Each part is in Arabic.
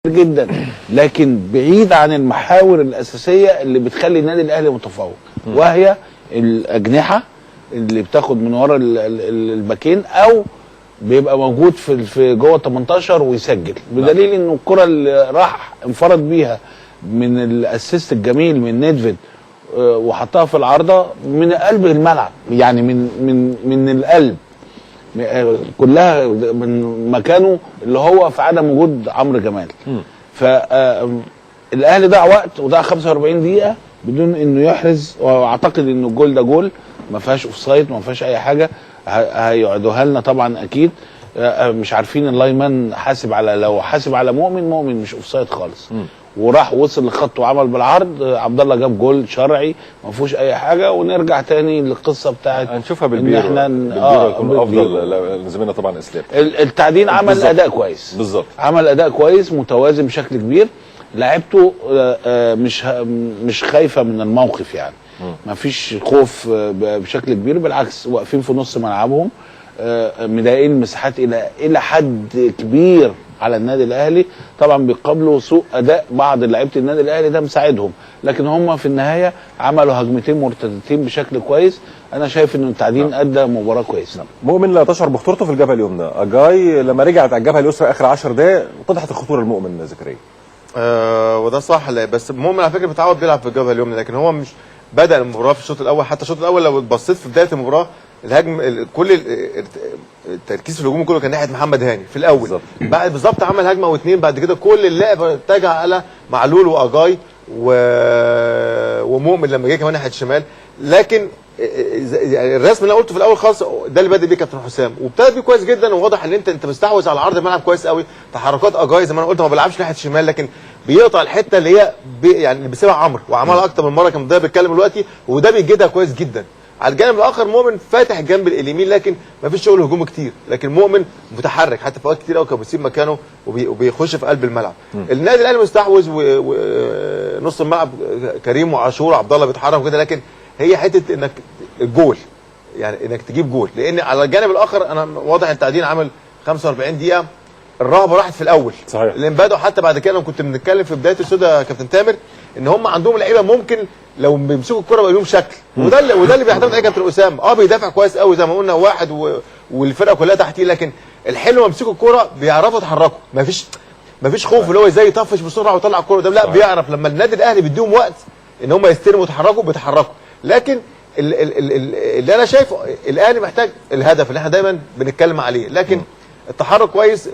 جدا، لكن بعيد عن المحاور الاساسيه اللي بتخلي النادي الاهلي متفوق، وهي الاجنحه اللي بتاخد من ورا الباكين، او بيبقى موجود في جوه 18 ويسجل، بدليل انه الكره اللي راح انفرد بيها من الاسيست الجميل من نيدفيد وحطها في العارضه من قلب الملعب، يعني من القلب كلها من مكانه اللي هو في عدم وجود عمرو جمال. فالاهلي ضاع وقت وضاع 45 دقيقه بدون انه يحرز، واعتقد انه الجول ده جول ما فيهاش اوفسايد، ما فيهاش اي حاجه، هيقعدوها لنا طبعا اكيد. مش عارفين اللايمان حاسب على، لو حاسب على مؤمن مش اوفسايد خالص. وراح وصل للخط وعمل بالعرض، عبد الله جاب جول شرعي ما فيهوش اي حاجه. ونرجع تاني للقصه بتاعت هنشوفها بالبيرو، احنا يكون افضل. زميلنا طبعا اسلام التعدين عمل اداء كويس بالظبط، عمل اداء كويس متوازن بشكل كبير. لعبته مش خايفه من الموقف، يعني ما فيش خوف بشكل كبير، بالعكس واقفين في نص ملعبهم، مضايقين مساحات الى حد كبير على النادي الاهلي. طبعا بيقابلوا سوء اداء بعض لعيبه النادي الاهلي، ده مساعدهم، لكن هم في النهايه عملوا هجمتين مرتدتين بشكل كويس. انا شايف انه التعدين ادى مباراه كويسه. مؤمن لا تشعر بخطورته في الجبهه اليمنى. اجاي لما رجعت على الجبهه اليسرى اخر 10 دقائق اتضحت الخطوره المؤمن زكريا. وده صح، بس مؤمن على فكره متعود بيلعب في الجبهه اليمنى، لكن هو مش بدا المباراه في الشوط الاول. حتى الشوط الاول لو بصيت في بدايه المباراه الهجم كل التركيز في الهجوم كله كان ناحيه محمد هاني في الاول بالزبط. بعد بالظبط عمل هجمه واثنين، بعد كده كل اللعب اتجه على معلول واجاي ومؤمن لما جه كمان ناحيه الشمال. لكن الرسم اللي انا قلته في الاول خالص ده اللي بادئ بيه كابتن حسام، وابتدى بيه كويس جدا، وواضح ان انت مستحوذ على عرض الملعب كويس قوي. تحركات اجاي زي ما انا قلت ما بيلعبش ناحيه الشمال، لكن بيقطع الحته اللي هي يعني اللي بيسيبها عمرو، وعملها اكتر من مره، كان ده بيتكلم دلوقتي، وده بيجدها كويس جدا. على الجانب الاخر مؤمن فاتح الجنب اليمين، لكن ما فيش شغل هجومي كتير، لكن مؤمن متحرك حتى في اوقات كتير قوي كان بيسيب مكانه وبيخش في قلب الملعب. النادي الاهلي مستحوذ ونص الملعب كريم وعاشور وعبد الله بيتحرك وكده، لكن هي حته انك الجول، يعني انك تجيب جول. لان على الجانب الاخر انا واضح التعدين عامل 45 دقيقه، الرهبه راحت في الاول صحيح، لان بدأوا حتى بعد كده. انا كنت بنتكلم في بدايه السوده يا كابتن تامر ان هم عندهم لعيبه ممكن لو بيمسكوا الكوره بقى لهم شكل، وده اللي بيعتمد عليه كابتن اسامه. بيدافع كويس قوي زي ما قلنا واحد والفرقه كلها تحتيه، لكن الحلو لما بيمسكوا الكوره بيعرفوا يتحركوا، مفيش خوف اللي هو ازاي يطفش بسرعه ويطلع الكوره ده، لا بيعرف لما النادي الاهلي بيديهم وقت ان هم يستلموا ويتحركوا بيتحركوا. لكن اللي انا شايفه الاهلي محتاج الهدف اللي احنا دايما بنتكلم عليه، لكن التحرك كويس،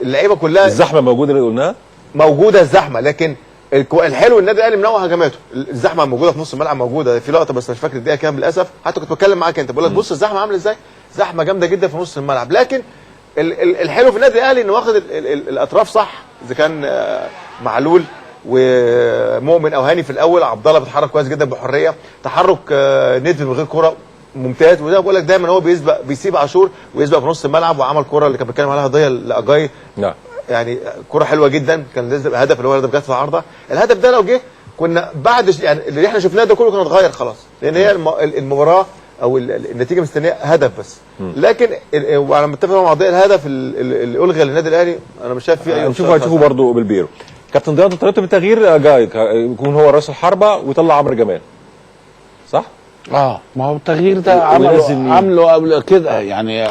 اللعيبه كلها الزحمه موجوده اللي قلناها موجوده الزحمه، لكن الحلو النادي الاهلي منوع هجماته. الزحمه موجوده في نص الملعب، موجوده في لقطه بس مش فاكر الدقيقه كام للاسف، حتى كنت بتكلم معاك انت بقول لك بص الزحمه عامله ازاي، زحمه جامده جدا في نص الملعب. لكن الحلو في النادي الاهلي انه واخد الاطراف صح، اذا كان معلول ومؤمن او هاني في الاول. عبد الله بيتحرك كويس جدا بحريه، تحرك ندفي من غير كوره ممتاز، وده بقول لك دايما هو بيسيب عاشور ويسبق في نص الملعب، وعمل كوره اللي كان بيتكلم عليها ضيا لاجاي. نعم، يعني كوره حلوه جدا، كان لازم هدف اللي هو الهدف جت في العارضه. الهدف ده لو جه كنا بعد يعني اللي احنا شفناه ده كله كان اتغير خلاص، لان هي المباراه او النتيجه مستنيه هدف بس. لكن وانا متفق مع ضياء الهدف اللي الغي للنادي الاهلي انا مش شايف فيه اي هنشوفه برضه بالبيرو. كابتن ضياء طريقته بالتغيير جاي يكون هو راس الحربه ويطلع عمرو جمال، صح؟ ما هو التغيير ده عمله قبل كده، يعني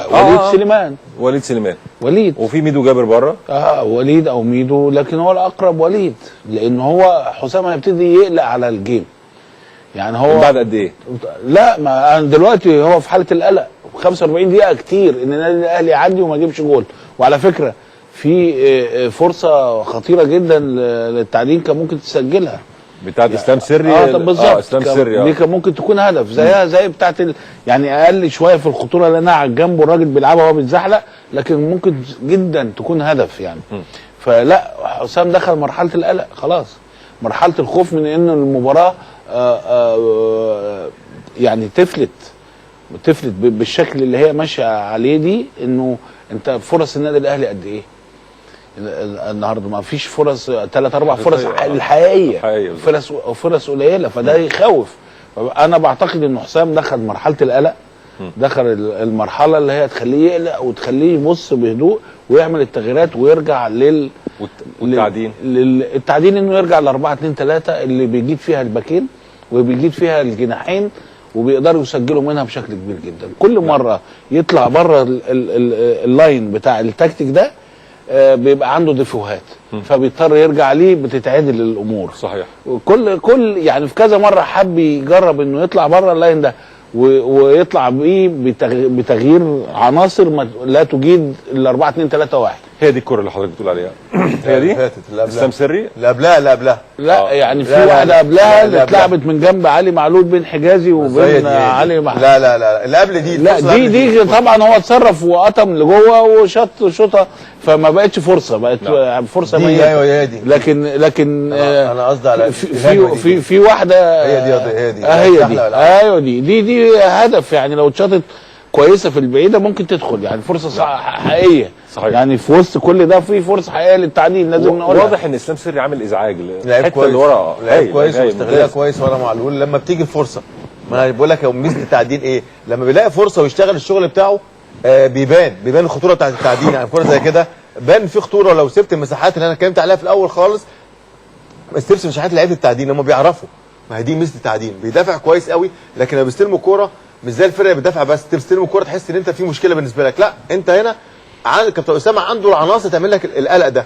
وليد سليمان وفي ميدو جابر بره. وليد او ميدو، لكن هو الاقرب وليد، لان هو حسام هيبتدي يقلق على الجيم. يعني هو بعد قد ايه؟ لا، ما دلوقتي هو في حاله القلق. 45 دقيقه كتير ان النادي الاهلي يعدي وما يجيبش جول. وعلى فكره في فرصه خطيره جدا للتعدين كان ممكن تسجلها، بتاعت اسلام سري. بالظبط، اسلام سري دي كان ممكن تكون هدف زيها زي بتاعت يعني اقل شويه في الخطوره، لانها على الجنب والراجل بيلعبها وهو بيتزحلق، لكن ممكن جدا تكون هدف يعني. فلا، حسام دخل مرحله القلق خلاص، مرحله الخوف من ان المباراه يعني تفلت بالشكل اللي هي ماشيه عليه دي. انه انت فرص النادي الاهلي قد ايه النهارده؟ ما فيش فرص، 3 4 فرص الحقيقيه، فرص قليله، فده يخوف. انا بعتقد ان حسام دخل مرحله القلق، دخل المرحله اللي هي تخليه يقلق وتخليه يبص بهدوء ويعمل التغييرات ويرجع والتعدين؟ التعدين انه يرجع ل 4-2-3 اللي بيجيد فيها الباكين وبيجيد فيها الجناحين وبيقدروا يسجلوا منها بشكل كبير جدا. كل مره يطلع بره اللاين بتاع التكتيك ده بيبقى عنده ديفوهات فبيضطر يرجع ليه، بتتعدل الامور. صحيح. كل يعني في كذا مره حب يجرب انه يطلع بره اللاين ده ويطلع بيه بتغيير عناصر لا تجيد ال 4-2-3-1. هي دي الكره اللي حضرتك بتقول عليها؟ هي دي فاتت اللي قبلها. اسلام سري اللي قبلها لا يعني في لا واحده قبلها اللي لا اتلعبت من جنب علي معلول بين حجازي وبين علي محمود. لا اللي قبل دي. لا دي طبعا هو اتصرف وقطم لجوه وشط شوطه فما بقتش فرصه، بقت فرصه ميته. ايوه هي دي. لكن انا قصدي على في واحده هي دي ايوه دي هدف، يعني لو اتشاطت كويسه في البعيده ممكن تدخل، يعني فرصه حقيقيه. صحيح. يعني في وسط كل ده في فرصه حقيقيه للتعديل لازم نقولها. واضح ان اسلام سري عامل ازعاج الحته اللي ورا، لعيب كويس واستغلها كويس ورا معلول لما بتيجي الفرصه. ما انا بقول لك ميزه التعديل ايه؟ لما بيلاقي فرصه ويشتغل الشغل بتاعه بيبان الخطوره بتاعت التعديل. يعني كوره زي كده بان في خطوره لو سبت المساحات اللي انا اتكلمت عليها في الاول خالص، ما تسيبش مساحات لعيبه التعديل، هم بيعرفوا. ما هي دي ميزه التعديل، بيدافع كويس قوي، لكن لما بيستلموا الكوره مش زي الفرقه بتدافع بس تستلم الكوره تحس ان انت في مشكله بالنسبه لك. لا، انت هنا كابتن اسامه عنده العناصر تعمل لك القلق ده.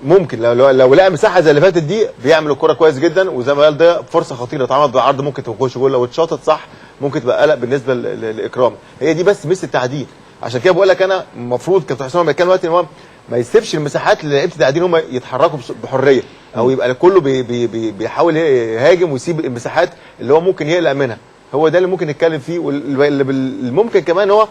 ممكن لو لقى مساحه زي اللي فاتت دي بيعمل الكوره كويس جدا، وزي ما قال ده فرصه خطيره اتعملت بعرض ممكن تخش جول، لو اتشاطت صح ممكن تبقى قلق بالنسبه لاكرام. هي دي بس ميزه التعديل. عشان كده بقول لك انا المفروض كابتن حسام لما يتكلم دلوقتي ان هو ما يسيبش المساحات اللي لعيبه التعديل هم يتحركوا بحريه، او يبقى كله بيحاول يهاجم ويسيب المساحات اللي هو ممكن يقلق منها. هو ده اللي ممكن نتكلم فيه، واللي ممكن كمان هو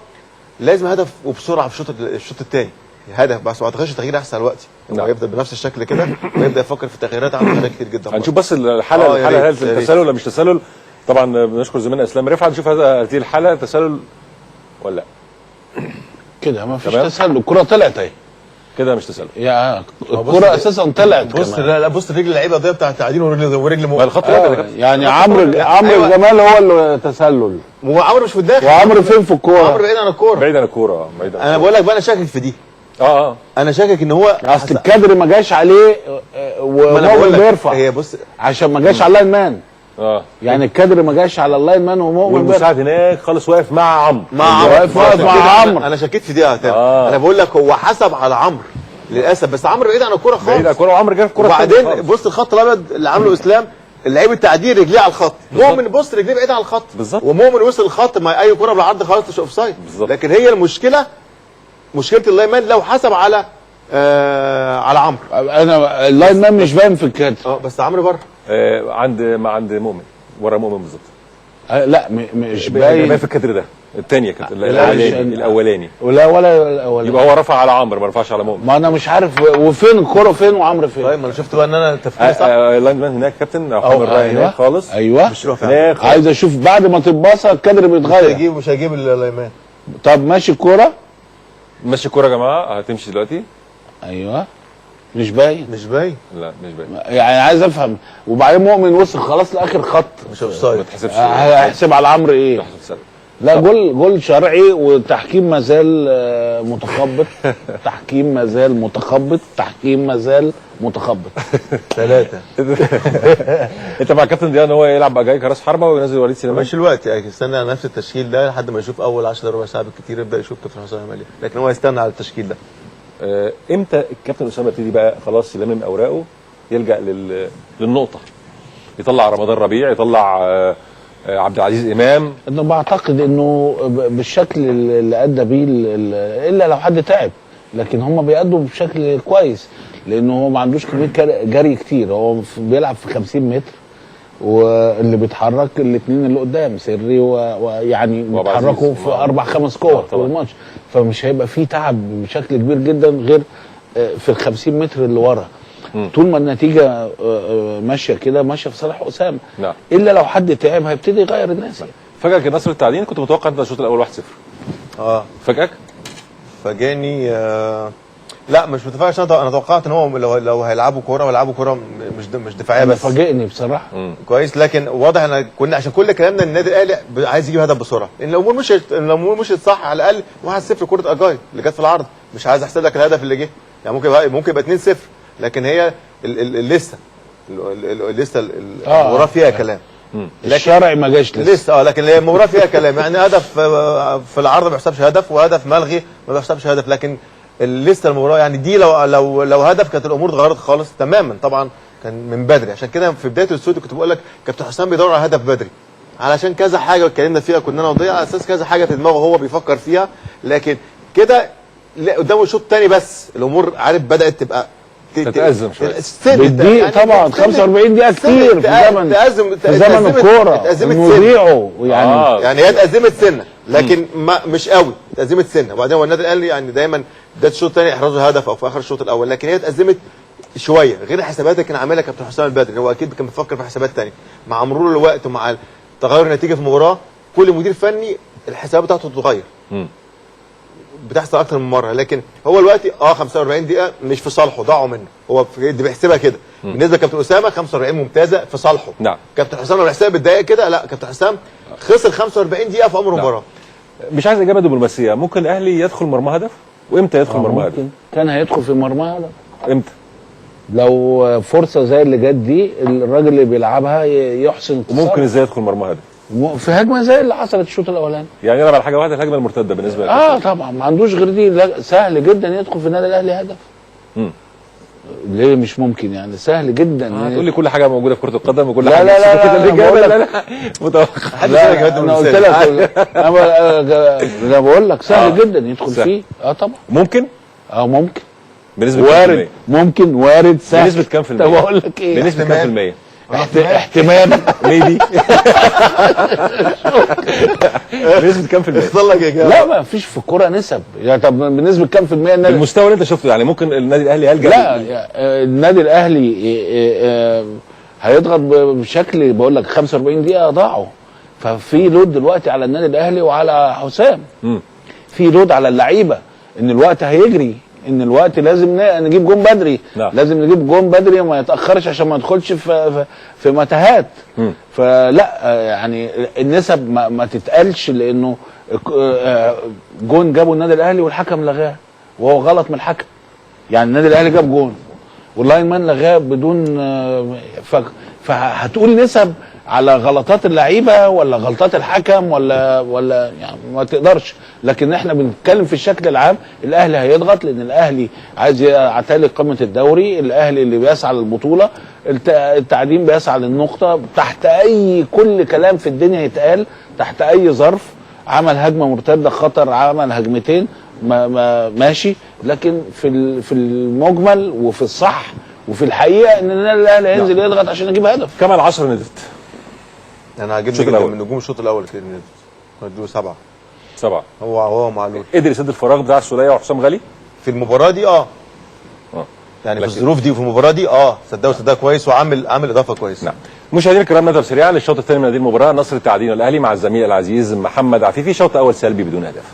لازم هدف وبسرعه في الشوط الثاني. هدف بس ما اعتقدش تغيير احسن دلوقتي. هو يبدا بنفس الشكل كده ويبدا يفكر في التغييرات، عنده حاجات كتير جدا. هنشوف بس الحاله هل تسلل ولا مش تسلل. طبعا بنشكر زميلنا اسلام رفعت. نشوف هذه الحاله تسلل ولا لا. كده ما فيش تسلل، الكره طلعت اهي كده مش تسلل. يا الكره اساسا طلعت. بص لا بص رجل اللعيبه دي بتاع التعديل ورجل ما الخط يعني عمرو جمال هو اللي تسلل، وعمرو مش في الداخل. وعمرو فين في الكوره؟ عمرو بعيد عن الكوره. بعيد عن الكوره. انا بقول لك بقى انا شاكك في دي. انا شاكك ان هو اصل الكادر ما جاش عليه ومؤمن بيرفع. هي بص عشان ما جاش على اللاين مان. يعني الكادر ما جاش على اللاين مان ومؤمن والمساعد هناك خالص واقف مع عمرو. واقف مع عمرو. انا شكيت في دي انا بقول لك هو حسب على عمرو للاسف، بس عمرو بعيد عن الكوره خالص. بعيد عن الكوره وعمرو جاب الكوره. وبعدين بص الخط الابيض اللي عامله اسلام، اللعيب التعديل رجليه على الخط، مؤمن بص رجليه بعيد عن الخط بالظبط، ومؤمن وصل الخط مع اي كوره بالعرض خلاص مش اوف سايد. لكن هي مشكله اللاين مان لو حسب على عمرو. انا اللاين مان مش باين في الكادر. بس عمرو بره عند مؤمن، ورا مؤمن بالظبط. لا مش باين في الكادر ده. الثانيه كانت الاولاني ولا الاولاني. يبقى هو رفع على عمرو ما رفعش على مؤمن. ما انا مش عارف وفين الكوره فين وعمرو فين. طيب ما انا شفت بقى ان انا تفكيري صح. اللاين مان هناك كابتن او هناك خالص. ايوه هناك عايز اشوف بعد ما تتباصى الكادر بيتغير. مش هيجيب اللاين مان. طب ماشي الكوره. ماشي الكوره يا جماعه هتمشي دلوقتي. ايوه مش باين. لا مش باين. يعني عايز افهم. وبعدين مؤمن وصل خلاص لاخر خط مش اوف سايد. ما تحسبش. هيحسب على عمرو ايه؟ لا جول شرعي، والتحكيم ما زال متخبط. تحكيم ما زال متخبط. تحكيم ما زال متخبط. 3. انت مع كابتن ديان ان هو يلعب اجاي كراس حربه وينزل وليد سليمان؟ مش الوقت يعني، استنى على نفس التشكيل ده لحد ما يشوف اول 10 ربع ساعه بالكتير يبدا يشوف كابتن حسام يعمل ايه، لكن هو يستنى على التشكيل ده. امتى الكابتن اسامه يبتدي بقى خلاص يلمم اوراقه يلجا للنقطه؟ يطلع رمضان ربيع، يطلع عبد العزيز امام. انا بعتقد انه بالشكل اللي ادى بيه الا لو حد تعب، لكن هم بيأدوا بشكل كويس لانه هو ما عندوش كميه جري كتير. هو بيلعب في 50 متر، واللي بيتحرك الاثنين اللي قدام سري ويعني بيتحركوا في 4-5 كور في الماتش، فمش هيبقى فيه تعب بشكل كبير جدا غير في ال 50 متر اللي ورا. طول ما النتيجه ماشيه كده ماشيه في صالح اسامه. نعم. الا لو حد تعب هيبتدي يغير الناس. فجأة كان نصر التعدين كنت متوقع انت الشوط الاول 1-0. فجأك؟ فاجاني لا مش متفاجئ، عشان انا توقعت ان هو لو هيلعبوا كوره ويلعبوا كوره مش دفاعيه بس. فاجئني بصراحه. كويس، لكن واضح ان كنا عشان كل كلامنا النادي الاهلي عايز يجيب هدف بسرعه، ان الامور مشيت صح على الاقل 1-0 كوره اجاي اللي جت في العرض، مش عايز احسب لك الهدف اللي جه، يعني ممكن يبقى 2-0، لكن هي اللسته المباراه فيها كلام. الشرع ما جاش لسه لكن المباراه فيها كلام، يعني هدف في العرض ما بيحسبش هدف، وهدف ملغي ما بيحسبش هدف، لكن لسه المباراه يعني دي لو هدف كانت الامور اتغيرت خالص تماما طبعا، كان من بدري. عشان كده في بدايه الاستوديو كنت بقول لك كابتن حسام بيدور على هدف بدري، علشان كذا حاجه اتكلمنا فيها كنا انا وضيع، على اساس كذا حاجه في دماغه هو بيفكر فيها، لكن كده قدامه شوط تاني بس الامور عارف بدات تبقى تتأزم شويه بالدقيقة يعني طبعا. 45 دقيقة كتير في زمن الكورة نضيعه يعني هي اتأزمت سنة، لكن مش قوي، اتأزمت سنة. وبعدين هو النادي الاهلي يعني دايما بداية الشوط الثاني احرزوا هدف او في اخر الشوط الاول، لكن هي اتأزمت شوية غير الحسابات اللي كان عاملها كابتن حسام البدري. هو اكيد كان بيفكر في حسابات ثانيه مع مرور الوقت ومع تغير النتيجة في المباراة. كل مدير فني الحسابات بتاعته بتتغير، بتحصل اكتر من مره، لكن هو دلوقتي 45 دقيقه مش في صالحه، ضاعوا منه، هو دي بيحسبها كده. بالنسبه لكابتن اسامه 45 ممتازه في صالحه. نعم. كابتن حسام لو بيحسبها بالدقائق كده، لا كابتن حسام خسر 45 دقيقه في عمر المباراه. مش عايز اجابه دبلوماسيه، ممكن الاهلي يدخل مرمى هدف؟ وامتى يدخل مرمى هدف؟ كان هيدخل في مرمى هدف امتى؟ لو فرصه زي اللي جت دي الراجل اللي بيلعبها يحسن. وممكن ازاي يدخل مرمى هدف؟ في هجمه زي اللي حصلت الشوط الاولاني. يعني يلعب على حاجه واحده، الهجمه المرتده بالنسبه لك. طبعا ما عندوش غير دي. سهل جدا يدخل في النادي الاهلي هدف. ليه مش ممكن؟ يعني سهل جدا. تقول لي كل حاجه موجوده في كره القدم وكل لا حاجه. لا متوقع. لا انا قلت لك انا بقول لك سهل جدا يدخل فيه. طبعا ممكن. ممكن بنسبه وارد. ممكن وارد سهل. بنسبه كام في المية؟ طب اقول لك ايه؟ بنسبه كام في المية؟ احتمال. ميبي. بنسبة كام في المية؟ اختار لك اجابه. لا ما فيش في الكوره نسب. يعني طب بنسبه كام في المية؟ المستوى اللي انت شفته يعني ممكن النادي الاهلي يلجأ؟ لا النادي الاهلي هيضغط بشكل بقول لك 45 دقيقه ضاعوا. ففي لود دلوقتي على النادي الاهلي وعلى حسام. في لود على اللعيبه ان الوقت هيجري، ان الوقت لازم نجيب جون بدري. لازم نجيب جون بدري وما يتاخرش عشان ما ندخلش في متاهات. فلا يعني النسب ما تتقالش، لانه جون جابوا النادي الاهلي والحكم لغاه وهو غلط من الحكم. يعني النادي الاهلي جاب جون واللاين مان لغاه بدون فهتقول نسب على غلطات اللعيبه ولا غلطات الحكم ولا يعني ما تقدرش. لكن احنا بنتكلم في الشكل العام. الاهلي هيضغط لان الاهلي عايز يعتلي قمه الدوري، الاهلي اللي بيسعى للبطوله، التعدين بيسعى للنقطه تحت اي كل كلام في الدنيا يتقال، تحت اي ظرف. عمل هجمه مرتده خطر، عمل هجمتين ماشي، لكن في المجمل وفي الصح وفي الحقيقه ان الاهلي هينزل يضغط عشان يجيب هدف. كمان 10 ندفت. انا عاجبني جدا من نجوم الشوط الاول كده ندوا 7. هو معلول قدر يسد الفراغ بتاع السوليه وحسام غالي في المباراه دي. يعني في الظروف دي وفي المباراه دي صدقوا كويس وعامل اضافه كويسه. نعم. مشاهدينا الكرام، نذهب سريعا للشوط الثاني من هذه المباراه. نصر التعدين الاهلي مع الزميل العزيز محمد عفيفي. شوط اول سلبي بدون هدف.